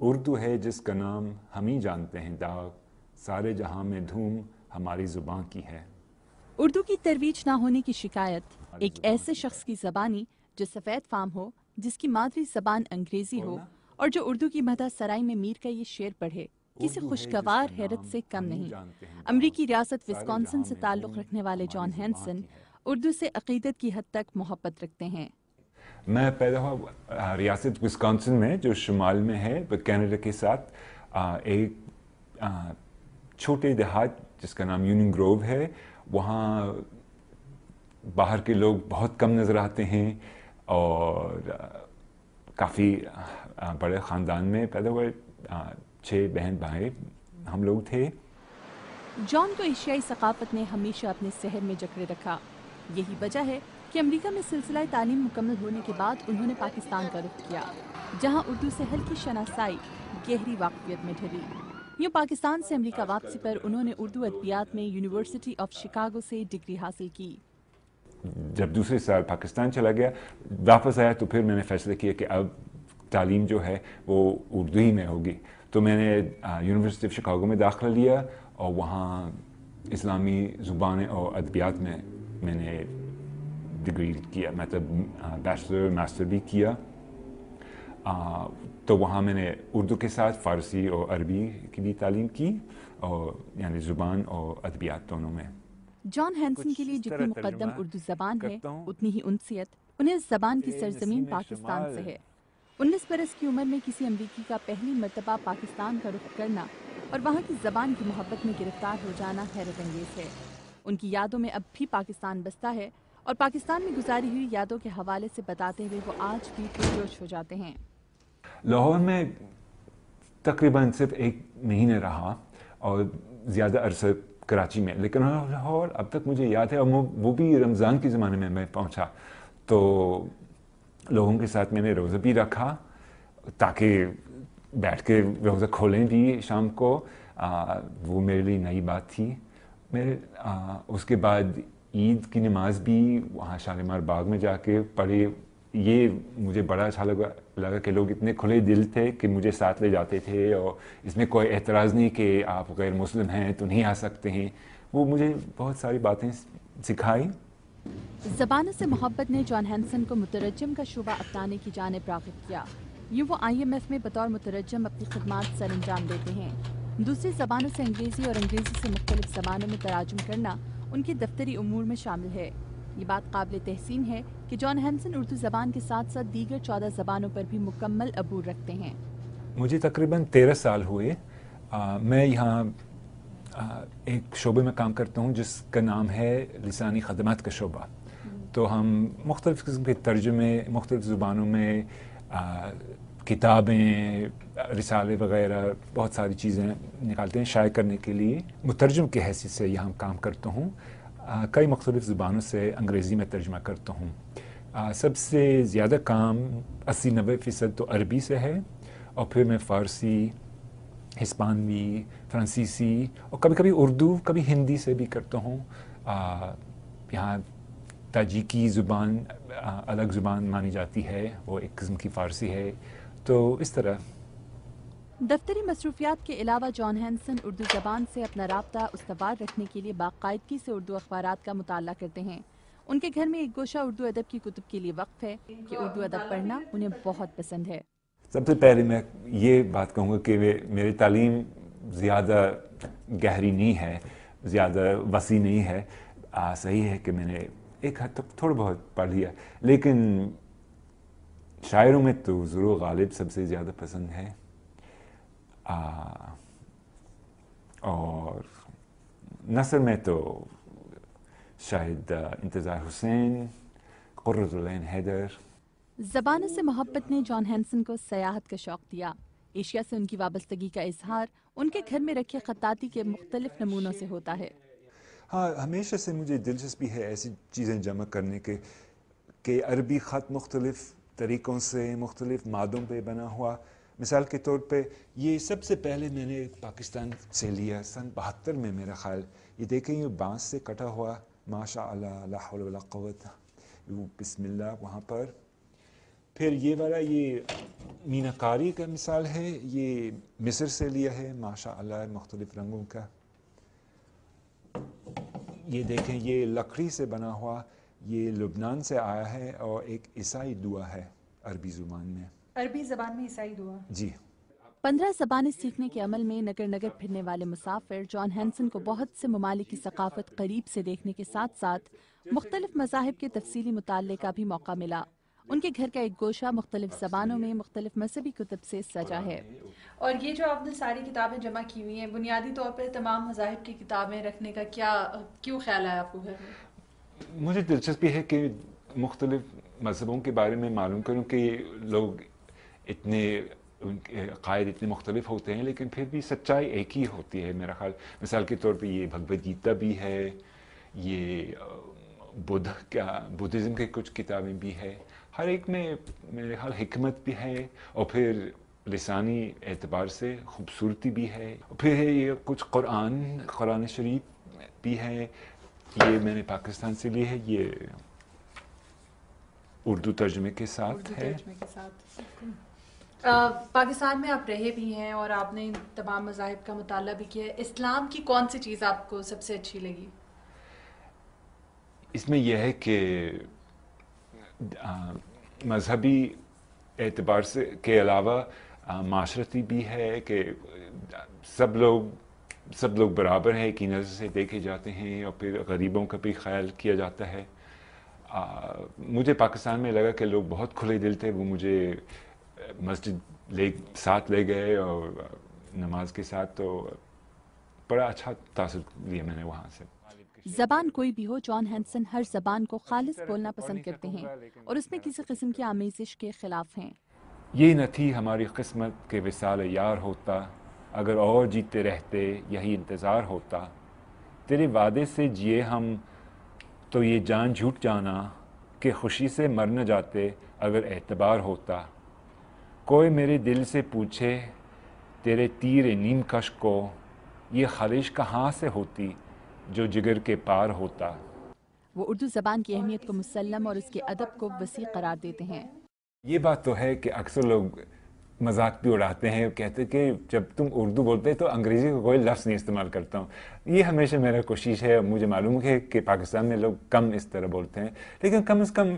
اردو ہے جس کا نام ہم ہی جانتے ہیں داغ، سارے جہاں میں دھوم ہماری زباں کی ہے۔ اردو کی ترویج نہ ہونے کی شکایت ایک ایسے شخص کی زبانی جو سفید فام ہو، جس کی مادری زبان انگریزی ہو اور جو اردو کی مدح سرائی میں میر کا یہ شعر پڑھے، کسی خوشگوار حیرت سے کم نہیں۔ امریکی ریاست وسکانسن سے تعلق رکھنے والے جان ہینسن اردو سے عقیدت کی حد تک محبت رکھتے ہیں۔ میں پیدا ہوا ریاست وسکانسن میں جو شمال میں ہے، کینیڈا کے ساتھ ایک چھوٹے دیہات جس کا نام یونین گروو ہے۔ وہاں باہر کے لوگ بہت کم نظر آتے ہیں اور کافی بڑے خاندان میں پیدا ہوئے، 6 بہن بھائی ہم لوگ تھے۔ جان کو ایشیائی ثقافت نے ہمیشہ اپنے سحر میں جکڑے رکھا۔ یہی وجہ ہے کہ امریکہ میں سلسلہ تعلیم مکمل ہونے کے بعد انہوں نے پاکستان کا رخ کیا، جہاں اردو سے ہلکی شناسائی گہری واقفیت میں ڈھلی۔ یوں پاکستان سے امریکہ واپسی پر انہوں نے اردو ادبیات میں یونیورسٹی آف شکاگو سے ڈگری حاصل کی۔ جب دوسرے سال پاکستان چلا گیا، واپس آیا تو پھر میں نے فیصلہ کیا کہ اب تعلیم جو ہے وہ اردو ہی میں ہوگی، تو میں نے یونیورسٹی آف شکاگو میں داخلہ لیا اور وہاں اسلامی زبانیں اور ادبیات میں نے ڈگری کیا، مطلب بیچلر ماسٹر بھی کیا۔ تو وہاں میں نے اردو کے ساتھ فارسی اور عربی کی بھی تعلیم کی، اور یعنی زبان اور ادبیات دونوں میں۔ جان ہینسن کے لیے جتنی مقدم اردو زبان ہے، اتنی ہی انسیت انہیں اس زبان کی سرزمین پاکستان سے ہے۔ 19 برس کی عمر میں کسی امریکی کا پہلی مرتبہ پاکستان کا رخ کرنا اور وہاں کی زبان کی محبت میں گرفتار ہو جانا حیرت انگیز ہے۔ ان کی یادوں میں اب بھی پاکستان بستا ہے، اور پاکستان میں گزاری ہوئی یادوں کے حوالے سے بتاتے ہوئے وہ آج بھی پرجوش ہو جاتے ہیں۔ لاہور میں تقریباً صرف 1 مہینہ رہا اور زیادہ عرصہ کراچی میں، لیکن لاہور اب تک مجھے یاد ہے، اور وہ بھی رمضان کے زمانے میں پہنچا تو لوگوں کے ساتھ میں نے روزہ بھی رکھا تاکہ بیٹھ کے روزہ کھولیں بھی شام کو، وہ میرے لیے نئی بات تھی۔ اس کے بعد عید کی نماز بھی وہاں شالیمار باغ میں جا کے پڑھی۔ یہ مجھے بڑا اچھا لگا کہ لوگ اتنے کھلے دل تھے کہ مجھے ساتھ لے جاتے تھے، اور اس میں کوئی اعتراض نہیں کہ آپ غیر مسلم ہیں تو نہیں آ سکتے ہیں۔ وہ مجھے بہت ساری باتیں سکھائی۔ زبانوں سے محبت نے جان ہینسن کو مترجم کا شعبہ اپنانے کی جانب راغب کیا۔ یوں وہ IMF میں بطور مترجم اپنی خدمات سر انجام دیتے ہیں۔ دوسری زبانوں سے انگریزی اور انگریزی سے مختلف زبانوں میں تراجم کرنا ان کے دفتری امور میں شامل ہے۔ یہ بات قابل تحسین ہے کہ جان ہینسن اردو زبان کے ساتھ ساتھ دیگر 14 زبانوں پر بھی مکمل عبور رکھتے ہیں۔ مجھے تقریباً 13 سال ہوئے۔ میں یہاں ایک شعبے میں کام کرتا ہوں جس کا نام ہے لسانی خدمات کا شعبہ۔ تو ہم مختلف قسم کے ترجمے مختلف زبانوں میں، کتابیں، رسالے وغیرہ بہت ساری چیزیں نکالتے ہیں شائع کرنے کے لیے۔ مترجم کی حیثیت سے یہاں کام کرتا ہوں، کئی مختلف زبانوں سے انگریزی میں ترجمہ کرتا ہوں۔ سب سے زیادہ کام 80-90% تو عربی سے ہے، اور پھر میں فارسی، ہسپانوی، فرانسیسی اور کبھی کبھی اردو، کبھی ہندی سے بھی کرتا ہوں۔ یہاں تاجیکی زبان الگ زبان مانی جاتی ہے، وہ ایک قسم کی فارسی ہے، تو اس طرح۔ دفتری مصروفیات کے علاوہ جان ہینسن اردو زبان سے اپنا رابطہ استوار رکھنے کے لیے باقاعدگی سے اردو اخبارات کا مطالعہ کرتے ہیں۔ ان کے گھر میں ایک گوشہ اردو ادب کی کتب کے لیے وقف ہے کہ اردو ادب پڑھنا انہیں بہت پسند ہے۔ سب سے پہلے میں یہ بات کہوں گا کہ میری تعلیم زیادہ گہری نہیں ہے، زیادہ وسیع نہیں ہے۔ صحیح ہے کہ میں نے ایک حد تک تھوڑا بہت پڑھ لیا، لیکن شاعروں میں تو ضرور غالب سب سے زیادہ پسند ہے، اور نثر میں تو شاید انتظار حسین، قرۃ العین حیدر۔ زبانوں سے محبت نے جان ہینسن کو سیاحت کا شوق دیا۔ ایشیا سے ان کی وابستگی کا اظہار ان کے گھر میں رکھے خطاطی کے مختلف نمونوں سے ہوتا ہے۔ ہاں، ہمیشہ سے مجھے دلچسپی ہے ایسی چیزیں جمع کرنے کے کہ عربی خط مختلف طریقوں سے مختلف مادوں پہ بنا ہوا۔ مثال کے طور پہ یہ سب سے پہلے میں نے پاکستان سے لیا سن 72 میں، میرا خیال۔ یہ دیکھیں، یہ بانس سے کٹا ہوا، ماشاء اللہ لا حول ولا قوت، بسم اللہ وہاں پر، پھر یہ والا یہ میناکاری کا مثال ہے، یہ مصر سے لیا ہے ماشاء اللہ، مختلف رنگوں کا. یہ دیکھیں یہ لکڑی سے بنا ہوا، یہ لبنان سے آیا ہے اور ایک عیسائی دعا ہے عربی زبان میں. عربی زبان میں عیسائی دعا. جی. 15 زبانیں سیکھنے کے عمل میں نگر نگر پھرنے والے مسافر جان ہینسن کو بہت سے ممالک کی ثقافت قریب سے دیکھنے کے ساتھ ساتھ مختلف مذاہب کے تفصیلی مطالعے کا بھی موقع ملا. ان کے گھر کا ایک گوشہ مختلف زبانوں میں مختلف مذہبی کتب سے سجا ہے. اور یہ جو آپ نے ساری کتابیں جمع کی ہوئی ہیں، بنیادی طور پر تمام مذاہب کی کتابیں رکھنے کا کیوں خیال ہے آپ کو گھر میں؟ مجھے دلچسپی ہے کہ مختلف مذہبوں کے بارے میں معلوم کروں کہ لوگ اتنے ان کے عقائد اتنے مختلف ہوتے ہیں لیکن پھر بھی سچائی ایک ہی ہوتی ہے میرا خیال. مثال کے طور پہ یہ بھگوت گیتا بھی ہے، یہ بدھزم کے کچھ کتابیں بھی ہے، ہر ایک میں میرے خیال حکمت بھی ہے اور پھر لسانی اعتبار سے خوبصورتی بھی ہے. پھر ہے یہ کچھ قرآن شریف بھی ہے، یہ میں نے پاکستان سے لی ہے، یہ اردو ترجمے کے ساتھ ہے. پاکستان میں آپ رہے بھی ہیں اور آپ نے تمام مذاہب کا مطالعہ بھی کیا ہے. اسلام کی کون سی چیز آپ کو سب سے اچھی لگی؟ اس میں یہ ہے کہ مذہبی اعتبار سے کے علاوہ معاشرتی بھی ہے کہ سب لوگ برابر ہیں، ایک ہی نظر سے دیکھے جاتے ہیں اور پھر غریبوں کا بھی خیال کیا جاتا ہے. مجھے پاکستان میں لگا کہ لوگ بہت کھلے دل تھے، وہ مجھے مسجد ساتھ لے گئے اور نماز کے ساتھ، تو بڑا اچھا تاثر لیا میں نے وہاں سے. زبان کوئی بھی ہو، جان ہینسن ہر زبان کو خالص بولنا پسند کرتے ہیں اور اس میں کسی قسم کی آمیزش کے خلاف ہیں. یہ نہ تھی ہماری قسمت کہ وصال یار ہوتا، اگر اور جیتے رہتے یہی انتظار ہوتا. تیرے وعدے سے جیے ہم تو یہ جان جھوٹ جانا کہ خوشی سے مر نہ جاتے اگر اعتبار ہوتا. کوئی میرے دل سے پوچھے تیرے تیر نیم کش کو، یہ خالش کہاں سے ہوتی جو جگر کے پار ہوتا. وہ اردو زبان کی اہمیت کو مسلم اور اس کے ادب کو وسیع قرار دیتے ہیں. یہ بات تو ہے کہ اکثر لوگ مذاق بھی اڑاتے ہیں، کہتے کہ جب تم اردو بولتے تو انگریزی کا کوئی لفظ نہیں استعمال کرتا ہوں. یہ ہمیشہ میرا کوشش ہے. مجھے معلوم ہے کہ پاکستان میں لوگ کم اس طرح بولتے ہیں، لیکن کم از کم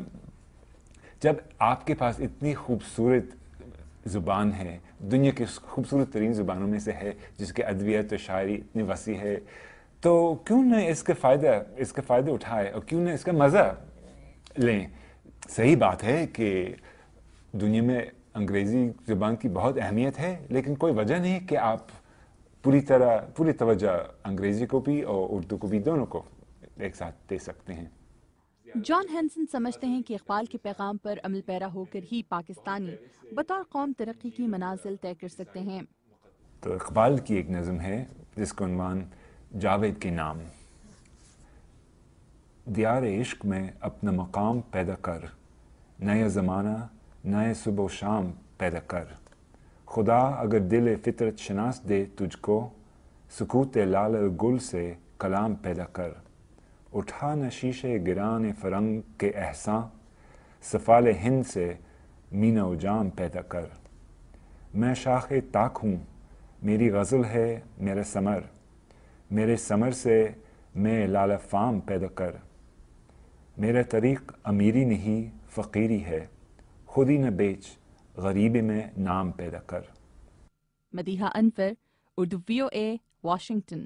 جب آپ کے پاس اتنی خوبصورت زبان ہے، دنیا کی خوبصورت ترین زبانوں میں سے ہے، جس کے ادبیات و شاعری اتنی وسیع ہے، تو کیوں نہ اس کا فائدہ اٹھائے اور کیوں نہ اس کا مزہ لیں. صحیح بات ہے کہ دنیا میں انگریزی زبان کی بہت اہمیت ہے، لیکن کوئی وجہ نہیں کہ آپ پوری توجہ انگریزی کو بھی اور اردو کو بھی، دونوں کو ایک ساتھ دے سکتے ہیں. جان ہینسن سمجھتے ہیں کہ اقبال کے پیغام پر عمل پیرا ہو کر ہی پاکستانی بطور قوم ترقی کی منازل طے کر سکتے ہیں. تو اقبال کی ایک نظم ہے جس کا عنوان جاوید کے نام. دیار عشق میں اپنا مقام پیدا کر، نیا زمانہ نئے صبح و شام پیدا کر. خدا اگر دل فطرت شناس دے تجھ کو، سکوت لال گل سے کلام پیدا کر. اٹھا نہ شیشے گران فرنگ کے احساں، سفال ہند سے مینہ و جام پیدا کر. میں شاخ تاک ہوں، میری غزل ہے میرا ثمر، میرے ثمر سے میں لالہ فام پیدا کر. میرا طریق امیری نہیں فقیری ہے، خودی نہ بیچ غریبی میں نام پیدا کر. مدیحہ انور، اردو VOA، واشنگٹن.